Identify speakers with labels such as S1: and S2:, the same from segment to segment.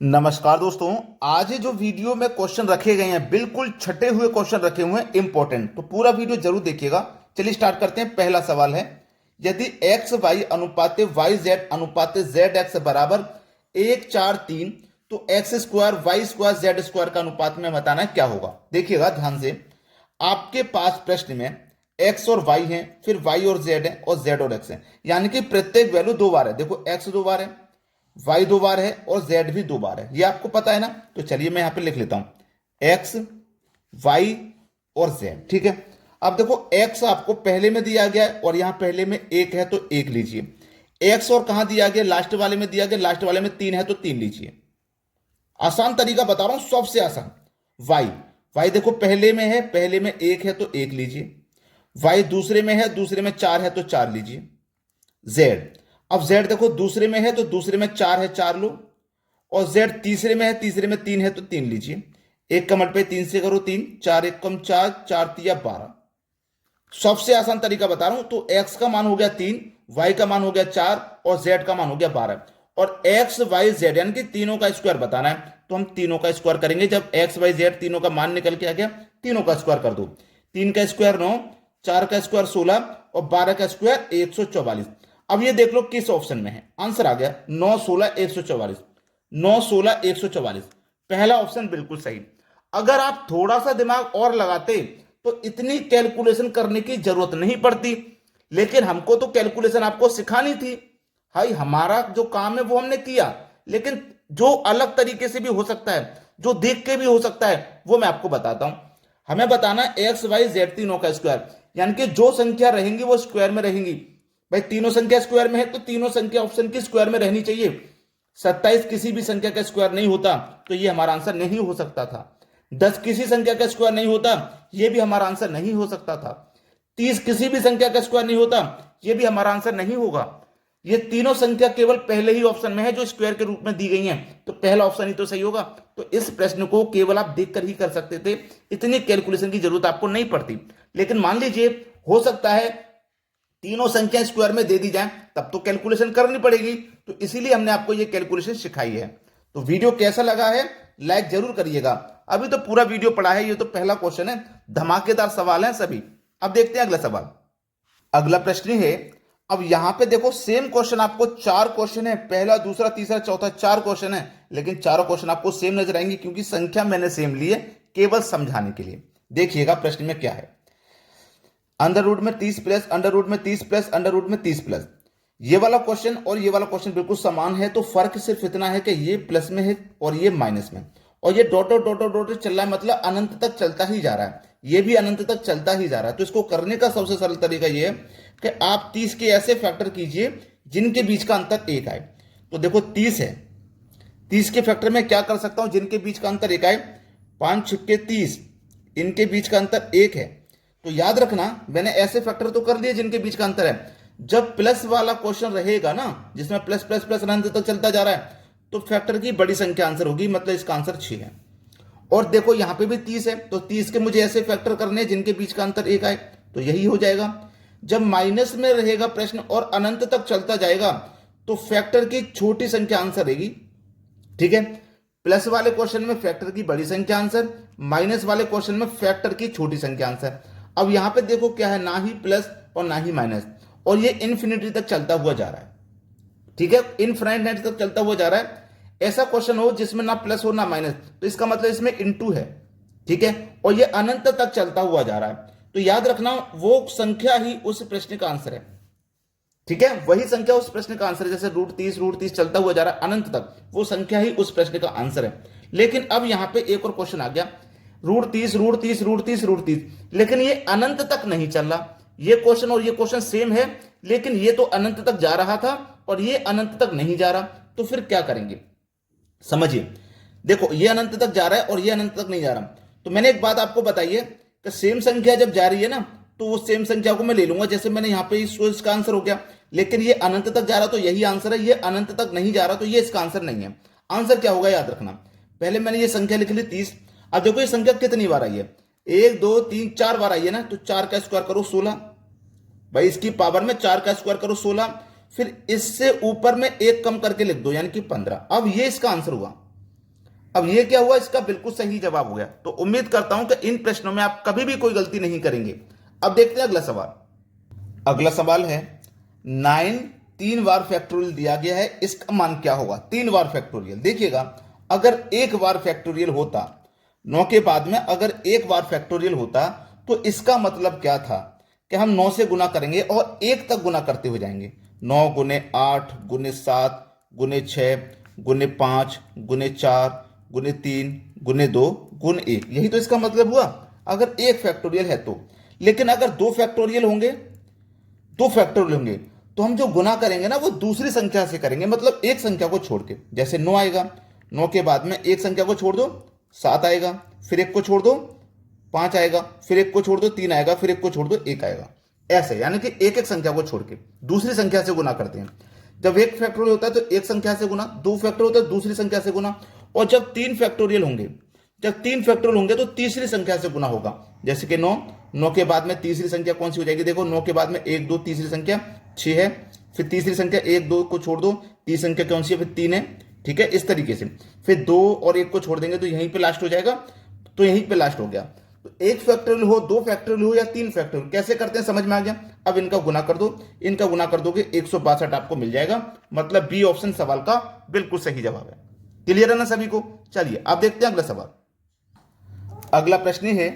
S1: नमस्कार दोस्तों। आज ये जो वीडियो में क्वेश्चन रखे गए हैं बिल्कुल छटे हुए क्वेश्चन रखे हुए हैं इंपॉर्टेंट, तो पूरा वीडियो जरूर देखिएगा। चलिए स्टार्ट करते हैं। पहला सवाल है, यदि एक्स वाई अनुपाते वाई जेड अनुपाते जेड एक्स बराबर 1 4 3 तो X square Y square Z square का अनुपात में बताना है क्या होगा। देखिएगा ध्यान से, आपके पास प्रश्न में एक्स और वाई है, फिर वाई और जेड है और जेड और एक्स है, यानी कि प्रत्येक वैल्यू दो बार है। देखो एक्स दो बार है, वाई दो बार है और जेड भी दो बार है, ये आपको पता है ना। तो चलिए मैं यहां पे लिख लेता हूं एक्स वाई और जेड। ठीक है, अब देखो एक्स आपको पहले में दिया गया है और यहां पहले में एक है तो एक लीजिए। एक्स और कहां दिया गया, लास्ट वाले में दिया गया, लास्ट वाले में तीन है तो तीन लीजिए। आसान तरीका बता रहा हूं, सबसे आसान। वाई वाई देखो पहले में है, पहले में एक है तो एक लीजिए। वाई दूसरे में है, दूसरे में चार है तो चार लीजिए। जेड, अब जेड देखो दूसरे में है तो दूसरे में चार है, चार लो। और जेड तीसरे में है, तीसरे में तीन है तो तीन लीजिए। एक का मल्टीप्लाई तीन से करो, तीन चार एक कम चार, चार तिया 12। सबसे आसान तरीका बता रहा हूं। तो एक्स का मान हो गया तीन, वाई का मान हो गया चार और जेड का मान हो गया 12। और एक्स वाई जेड यानी कि तीनों का स्क्वायर बताना है, तो हम तीनों का स्क्वायर करेंगे। जब एक्स वाई जेड तीनों का मान निकल के आ गया, तीनों का स्क्वायर कर दो। तीन का स्क्वायर 9, चार का स्क्वायर 16 और 12 का स्क्वायर 144। अब ये देख लो किस ऑप्शन में है। आंसर आ गया 9 16 144। 9 16 144 पहला ऑप्शन बिल्कुल सही। अगर आप थोड़ा सा दिमाग और लगाते तो इतनी कैलकुलेशन करने की जरूरत नहीं पड़ती, लेकिन हमको तो कैलकुलेशन आपको सिखानी थी। भाई हमारा जो काम है वो हमने किया, लेकिन जो अलग तरीके से भी हो सकता है, जो देख के भी हो सकता है, वो मैं आपको बताता हूं। हमें बताना है एक्स वाई जेड तीनों का स्क्वायर, यानी कि जो संख्या रहेंगी वो स्क्वायर में रहेंगी। भाई तीनों संख्या स्क्वायर में है तो तीनों संख्या ऑप्शन की स्क्वायर में रहनी चाहिए। 27 किसी भी संख्या का स्क्वायर नहीं होता, तो ये हमारा आंसर नहीं हो सकता था। 10 किसी संख्या का स्क्वायर नहीं होता, ये भी हमारा आंसर नहीं हो सकता था। 30 किसी भी संख्या का स्क्वायर नहीं होता, ये भी हमारा आंसर नहीं होगा। ये तीनों संख्या केवल पहले ही ऑप्शन में है जो स्क्वायर के रूप में दी गई हैं, तो पहला ऑप्शन ही तो सही होगा। तो इस प्रश्न को केवल आप देखकर ही कर सकते थे, इतनी कैलकुलेशन की जरूरत आपको नहीं पड़ती। लेकिन मान लीजिए हो सकता है तीनों संख्या स्क्वायर में दे दी जाए, तब तो कैलकुलेशन करनी पड़ेगी, तो इसीलिए हमने आपको ये कैलकुलेशन सिखाई है। तो वीडियो कैसा लगा है लाइक जरूर करिएगा। अभी तो पूरा वीडियो पढ़ा है, ये तो पहला क्वेश्चन है, धमाकेदार सवाल है सभी। अब देखते हैं अगला सवाल। अगला प्रश्न है, अब यहां पे देखो सेम क्वेश्चन, आपको चार क्वेश्चन है, पहला दूसरा तीसरा चौथा चार क्वेश्चन है, लेकिन चारों क्वेश्चन आपको सेम नजर आएंगे क्योंकि संख्या मैंने सेम ली है केवल समझाने के लिए। देखिएगा प्रश्न में क्या है। अंडर रूट में 30 प्लस, अंडर रूट में 30 प्लस, अंडर रूट में 30 प्लस। ये वाला क्वेश्चन और ये वाला क्वेश्चन बिल्कुल समान है, तो फर्क सिर्फ इतना है कि ये प्लस में है और ये माइनस में, और ये डॉट डॉट डॉट डॉट चल रहा है, मतलब अनंत तक चलता ही जा रहा है। ये भी अनंत तक चलता ही जा रहा है। तो इसको करने का सबसे सरल तरीका ये है कि आप 30 के ऐसे फैक्टर कीजिए जिनके बीच का अंतर एक आए। तो देखो 30 है, 30 के फैक्टर में क्या कर सकता हूं जिनके बीच का अंतर एक आए। 5 छक्के 30, इनके बीच का अंतर एक है। तो याद रखना मैंने ऐसे फैक्टर तो कर दिए जिनके बीच का अंतर है। जब प्लस वाला क्वेश्चन रहेगा ना, जिसमें प्लस प्लस प्लस अनंत तक चलता जा रहा है, तो फैक्टर की बड़ी संख्या आंसर होगी, मतलब इसका आंसर 6 है। और देखो यहां पे भी 30 है, तो 30 के मुझे ऐसे फैक्टर करने हैं जिनके बीच का अंतर एक आए, तो यही हो जाएगा। जब माइनस में रहेगा प्रश्न और अनंत तक चलता जाएगा, तो फैक्टर की छोटी संख्या आंसर रहेगी। ठीक है, प्लस वाले क्वेश्चन में फैक्टर की बड़ी संख्या आंसर, माइनस वाले क्वेश्चन में फैक्टर की छोटी संख्या आंसर। अब यहां पे देखो क्या है, ना ही प्लस और ना ही माइनस, और ये इन्फिनिटी तक चलता हुआ जा रहा है। ठीक है, इनफाइनाइट तक चलता हुआ जा रहा है। ऐसा क्वेश्चन हो जिसमें ना प्लस हो ना माइनस, तो इसका मतलब इसमें इनटू है। ठीक है, और ये अनंत तक चलता हुआ जा रहा है, तो याद रखना वो संख्या ही उस प्रश्न का आंसर है। ठीक है, वही संख्या उस प्रश्न का आंसर है। जैसे रूट 30 चलता हुआ जा रहा है अनंत तक, वो संख्या ही उस प्रश्न का आंसर है। लेकिन अब यहां पे एक और क्वेश्चन आ गया, रूट 30 रूट 30 रूट 30 रूट 30, लेकिन ये अनंत तक नहीं चल रहा। ये क्वेश्चन और ये क्वेश्चन सेम है, लेकिन ये तो अनंत तक जा रहा था और ये अनंत तक नहीं जा रहा। तो फिर क्या करेंगे समझिए। देखो ये अनंत तक जा रहा है और ये अनंत तक नहीं जा रहा, तो मैंने एक बात आपको बताई है कि सेम संख्या जब जा रही है ना, तो वो सेम संख्या को मैं ले लूंगा। जैसे मैंने यहां पे इसका आंसर हो गया, लेकिन ये अनंत तक जा रहा तो यही आंसर है, ये अनंत तक नहीं जा रहा तो ये इसका आंसर नहीं है। आंसर क्या होगा याद रखना। पहले मैंने ये संख्या लिख ली 30। अब देखो ये संख्या कितनी बार आई है, 1 2 3 4 बार आई है ना, तो 4 का स्क्वायर करो 16। भाई इसकी पावर में 4 का स्क्वायर करो 16, फिर इससे ऊपर में एक कम करके लिख दो यानी कि 15। अब ये इसका आंसर हुआ। अब ये क्या हुआ, इसका बिल्कुल सही जवाब हो गया। तो उम्मीद करता हूं कि इन प्रश्नों में आप कभी भी कोई गलती नहीं करेंगे। अब देखते हैं अगला सवाल। अगला सवाल है 9 3 बार फैक्टोरियल दिया गया है, इसका मान क्या होगा। 3 बार फैक्टोरियल, देखिएगा अगर एक बार फैक्टोरियल होता 9 के बाद में, अगर एक बार फैक्टोरियल होता तो इसका मतलब क्या था कि हम 9 से गुना करेंगे और 1 तक गुना करते हुए जाएंगे। 9 गुने 8 गुने 7 गुने 6 गुने 5 गुने 4 गुने 3 गुने 2 गुने 1, यही तो इसका मतलब हुआ अगर एक फैक्टोरियल है तो। लेकिन अगर दो फैक्टोरियल होंगे तो हम जो गुना करेंगे ना वो दूसरी संख्या से करेंगे, मतलब एक संख्या को छोड़ के। जैसे 9 आएगा, 9 के बाद में एक संख्या को छोड़ दो 7 आएगा, फिर एक को छोड़ दो 5 आएगा, फिर एक को छोड़ दो 3 आएगा, फिर एक को छोड़ दो 1 आएगा। ऐसे यानी कि एक एक संख्या को छोड़ के दूसरी संख्या से गुना करते हैं। जब एक फैक्टोरियल होता है तो एक संख्या से गुना, दो फैक्टोरियल होता है दूसरी संख्या से गुना, और जब तीन फैक्टोरियल होंगे तो तीसरी संख्या से गुना होगा। जैसे कि 9 के बाद में तीसरी संख्या कौन सी हो जाएगी, देखो 9 के बाद में 1 2 तीसरी संख्या 6 है, फिर तीसरी संख्या 1 2 को छोड़ दो, तीसरी संख्या कौन सी है, फिर 3 है। ठीक है, इस तरीके से फिर 2 और 1 को छोड़ देंगे तो यहीं पे लास्ट हो जाएगा, तो यहीं पे लास्ट हो गया। तो एक फैक्टोरियल हो, दो फैक्टोरियल हो या तीन फैक्टोरियल, कैसे करते हैं समझ में आ गया। अब इनका गुना कर दो, इनका गुना कर दोगे 162 आपको मिल जाएगा, मतलब बी ऑप्शन सवाल का बिल्कुल सही जवाब है। क्लियर है ना सभी को। चलिए अब देखते हैं अगला सवाल। अगला प्रश्न है,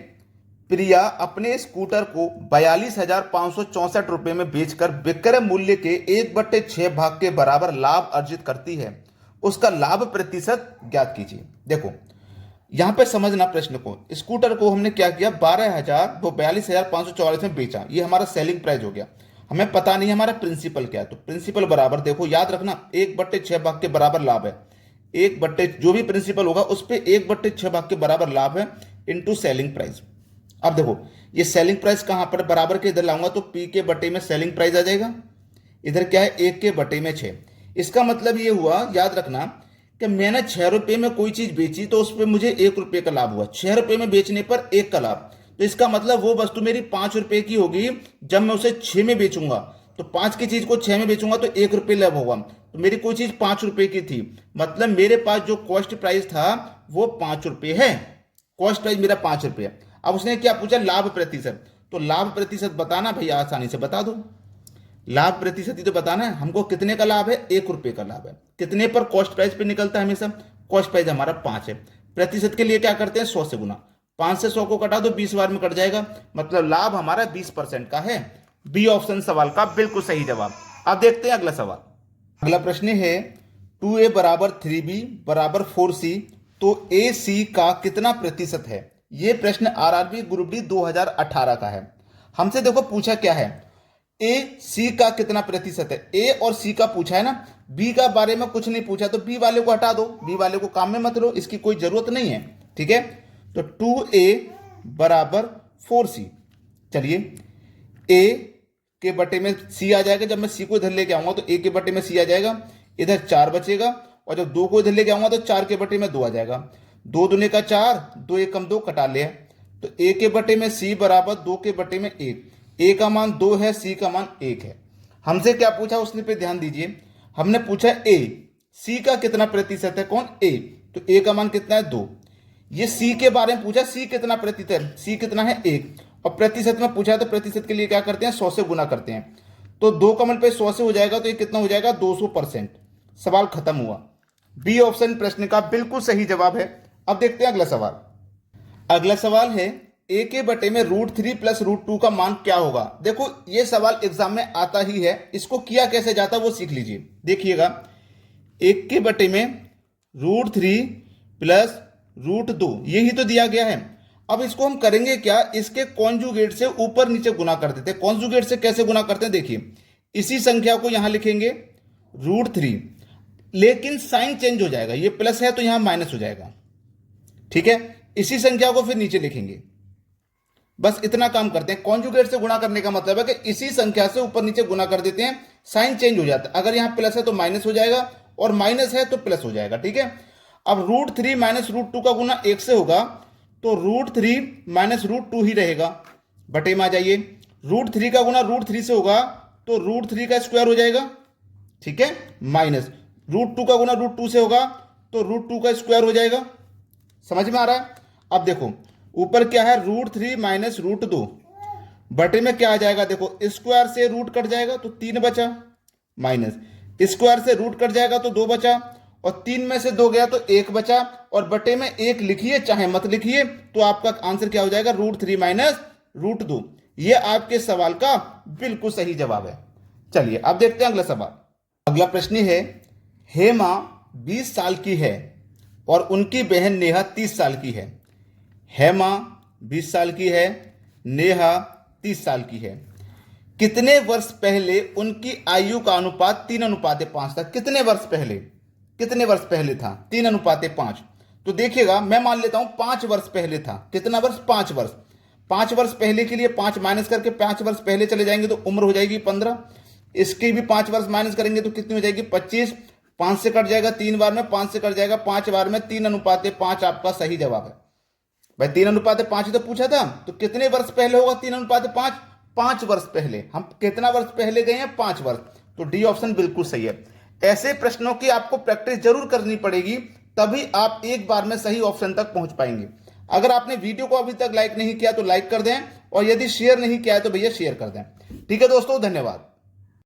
S1: प्रिया अपने स्कूटर को 42,564 रुपए में बेचकर विक्रय मूल्य के 1/6 भाग के बराबर लाभ अर्जित करती है, उसका लाभ प्रतिशत ज्ञात कीजिए। देखो यहां पे समझना प्रश्न को, स्कूटर को हमने क्या किया, 42,544 में बेचा, ये हमारा सेलिंग प्राइस हो गया। हमें पता नहीं हमारा प्रिंसिपल क्या है, तो प्रिंसिपल बराबर देखो याद रखना 1/6 भाग के बराबर लाभ है, जो भी प्रिंसिपल होगा उस पर 1/6 भाग के बराबर लाभ है इंटू सेलिंग प्राइस। अब देखो ये सेलिंग प्राइस कहां पर बराबर के इधर लाऊंगा तो पी के बटे में सेलिंग प्राइस आ जाएगा, इधर क्या है 1 के बटे में 6। इसका मतलब ये हुआ, याद रखना कि मैंने 6 रुपए में कोई चीज बेची तो उस पर मुझे 1 रुपए का लाभ हुआ, 6 रुपए में बेचने पर 1 का लाभ। तो इसका मतलब वो वस्तु मेरी 5 रुपए की होगी, जब मैं उसे 6 में बेचूंगा तो 5 की चीज को 6 में बेचूंगा तो 1 रुपए लाभ होगा। तो मेरी कोई चीज 5 रुपए की थी, मतलब मेरे पास जो कॉस्ट प्राइस था वो 5 रुपए है, कॉस्ट प्राइस मेरा 5 रुपए। अब उसने क्या पूछा, लाभ प्रतिशत, तो लाभ प्रतिशत बताना भैया, आसानी से बता दो। लाभ प्रतिशत ही तो बताना है हमको, कितने का लाभ है, 1 रुपए का लाभ है, कितने पर कॉस्ट प्राइस पे निकलता है हमेशा, कॉस्ट प्राइस हमारा 5 है। प्रतिशत के लिए क्या करते हैं 100 से गुना, 5 से 100 को कटा दो 20 बार में कट जाएगा, मतलब लाभ हमारा 20% का है। बी ऑप्शन सवाल का बिल्कुल सही जवाब। अब देखते हैं अगला सवाल। अगला प्रश्न है 2a बराबर 3b बराबर 4c, तो ए सी का कितना प्रतिशत है। यह प्रश्न आरआरबी ग्रुप डी 2018 का है। हमसे देखो पूछा क्या है, ए सी का कितना प्रतिशत है, ए और सी का पूछा है ना, बी का बारे में कुछ नहीं पूछा, तो बी वाले को हटा दो, बी वाले को काम में मत लो, इसकी कोई जरूरत नहीं है। ठीक है, तो 2a बराबर 4c, चलिए ए के बटे में सी आ जाएगा, जब मैं सी को इधर लेके आऊंगा तो ए के बटे में सी आ जाएगा, इधर 4 बचेगा, और जब 2 को इधर लेके आऊंगा तो 4 के बटे में 2 आ जाएगा, 2 दूने का 4, 2 1 कम 2 कटा ले, तो ए के बटे में सी बराबर 2 के बटे में 1, ए का मान 2 है, सी का मान 1 है। हमसे क्या पूछा उसने पे ध्यान दीजिए, हमने पूछा ए सी का कितना प्रतिशत है, कौन ए, तो ए का मान कितना है 2। ये सी के बारे में पूछा, सी कितना प्रतिशत है, सी कितना है 1, और प्रतिशत में पूछा है तो प्रतिशत के लिए क्या करते हैं 100 से गुना करते हैं, तो 2 का मान पे 100 से हो जाएगा तो ये कितना हो जाएगा 200%। सवाल खत्म हुआ। बी ऑप्शन प्रश्न का बिल्कुल सही जवाब है। अब देखते हैं अगला सवाल। अगला सवाल है ए के बटे में √3 प्लस √2 का मान क्या होगा। देखो ये सवाल एग्जाम में आता ही है, इसको किया कैसे जाता है वो सीख लीजिए। देखिएगा 1 के बटे में √3 प्लस √2 यही तो दिया गया है। अब इसको हम करेंगे क्या, इसके कॉन्जुगेट से ऊपर नीचे गुना कर देते हैं। कॉन्जुगेट से कैसे गुना करते हैं, देखिए इसी संख्या को यहां लिखेंगे √3, लेकिन साइन चेंज हो जाएगा, ये प्लस है तो यहां माइनस हो जाएगा। ठीक है, इसी संख्या को फिर नीचे लिखेंगे, बस इतना काम करते हैं। कॉन्जुगेट से गुणा करने का मतलब है कि इसी संख्या से ऊपर नीचे गुना कर देते हैं, साइन चेंज हो जाता है। अगर यहां प्लस है तो माइनस हो जाएगा, और माइनस है तो प्लस हो जाएगा। ठीक है, अब √3 माइनस √2 का गुना 1 से होगा तो √3 माइनस √2 ही रहेगा, बटे में आ जाइए। √3 का गुना √3 से होगा तो √3 का स्क्वायर हो जाएगा। ठीक है, माइनस √2 का गुना √2 से होगा तो √2 का स्क्वायर हो जाएगा। समझ में आ रहा है? अब देखो ऊपर क्या है, √3 माइनस √2, बटे में क्या आ जाएगा, देखो स्क्वायर से रूट कट जाएगा तो 3 बचा, माइनस स्क्वायर से रूट कट जाएगा तो 2 बचा, और 3 में से 2 गया तो 1 बचा, और बटे में 1 लिखिए चाहे मत लिखिए, तो आपका आंसर क्या हो जाएगा, √3 माइनस √2। ये आपके सवाल का बिल्कुल सही जवाब है। चलिए अब देखते हैं अगला सवाल। अगला प्रश्न है, हेमा 20 साल की है और उनकी बहन नेहा 30 साल की है। हेमा 20 साल की है, नेहा 30 साल की है। कितने वर्ष पहले उनकी आयु का अनुपात 3:5 था? कितने वर्ष पहले था 3:5? तो देखिएगा, मैं मान लेता हूं 5 वर्ष पहले था। कितना वर्ष? 5 वर्ष। 5 वर्ष पहले के लिए 5 माइनस करके 5 वर्ष पहले चले जाएंगे तो उम्र हो जाएगी 15। इसकी भी 5 वर्ष माइनस करेंगे तो कितनी हो जाएगी, 25। 5 से कट जाएगा 3 बार में, 5 से कट जाएगा 5 बार में, 3:5 आपका सही जवाब है। भाई 3:5 ही तो पूछा था, तो कितने वर्ष पहले होगा 3:5? 5 वर्ष पहले। हम कितना वर्ष पहले गए हैं? 5 वर्ष। तो डी ऑप्शन बिल्कुल सही है। ऐसे प्रश्नों की आपको प्रैक्टिस जरूर करनी पड़ेगी, तभी आप एक बार में सही ऑप्शन तक पहुंच पाएंगे। अगर आपने वीडियो को अभी तक लाइक नहीं किया तो लाइक कर दें, और यदि शेयर नहीं किया है तो भैया शेयर कर दें। ठीक है दोस्तों, धन्यवाद।